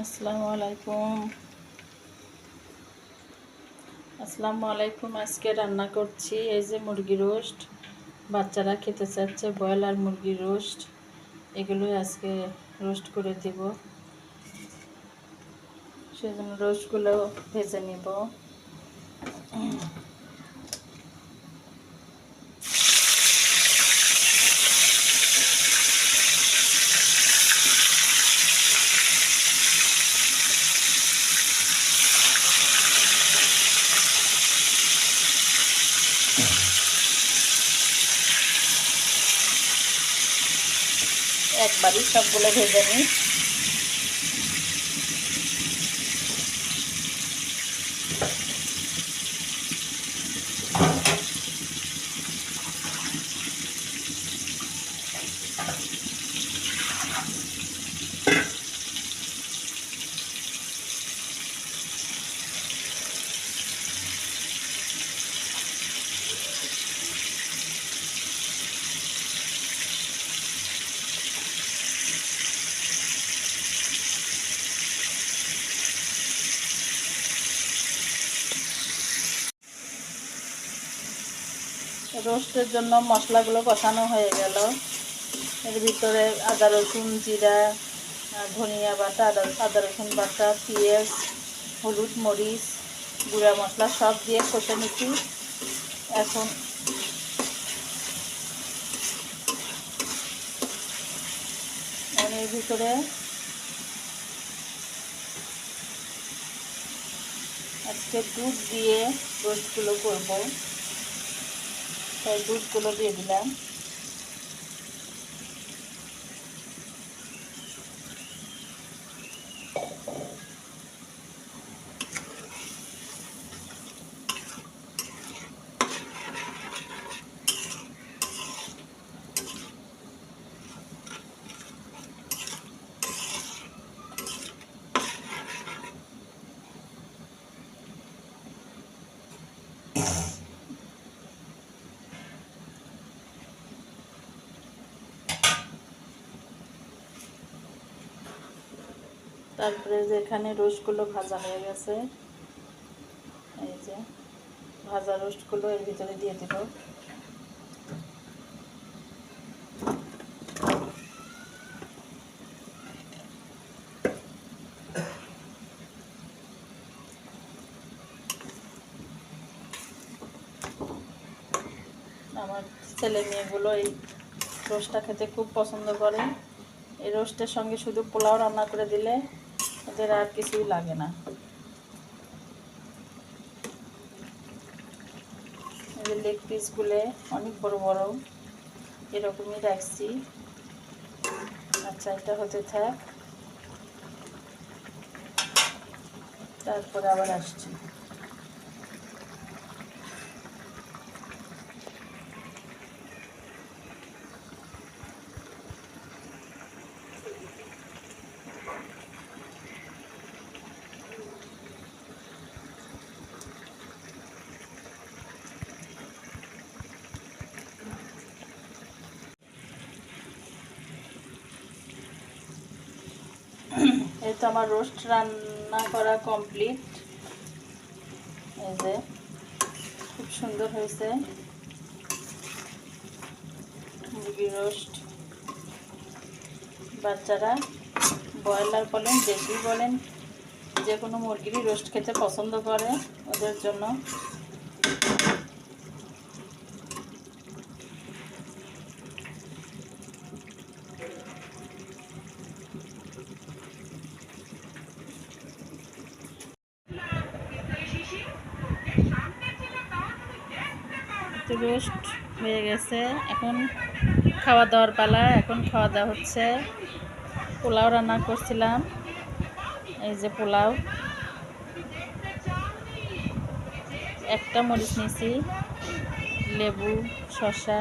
আসসালামু আলাইকুম। আজকে রান্না করছি এই যে মুরগি রোস্ট। বাচ্চারা খেতে চাচ্ছে ব্রয়লার মুরগি রোস্ট, এগুলোই আজকে রোস্ট করে দিব। সেজন্য রোস্টগুলো ভেজে নিব। একবারই সবগুলো ভেজে নিই। রোস্টের জন্য মশলাগুলো কষানো হয়ে গেল। এর ভিতরে আদা রসুন জিরা ধনিয়া বাটা, আদা রসুন বাটা, পেঁয়াজ, হলুদ মরিচ গুঁড়া মশলা সব দিয়ে কষে নিচ্ছি। এখন এর ভিতরে আজকে দুধ দিয়ে রোস্টগুলো করবো, তাই দুধগুলো দিয়ে দিলাম। তারপরে যেখানে রোস্টগুলো ভাজা হয়ে গেছে, এই যে ভাজা রোস্টগুলো এর ভিতরে দিয়ে দিব। আমার ছেলে মেয়েগুলো এই রোস্টটা খেতে খুব পছন্দ করে। এই রোস্টের সঙ্গে শুধু পোলাও রান্না করে দিলে ওদের আর কিছুই লাগে না। এই যে লেগ পিসগুলো অনেক বড় বড় এরকমই রাখছি। আচ্ছা, এটা হতে থাক, তারপরে আবার আসছি। এই তো আমার রোস্ট রান্না করা কমপ্লিট। এই যে খুব সুন্দর হয়েছে মুরগি রোস্ট। বাচ্চারা ব্রয়লার বলেন দেশি বলেন যে কোনো মুরগিরই রোস্ট খেতে পছন্দ করে, ওদের জন্য রোস্ট হয়ে গেছে। এখন খাওয়া দাওয়ার পালা। এখন খাওয়া দাওয়া হচ্ছে। পোলাও রান্না করছিলাম, এই যে পোলাও, একটা মরিচ নিয়েছি, লেবু, শসা,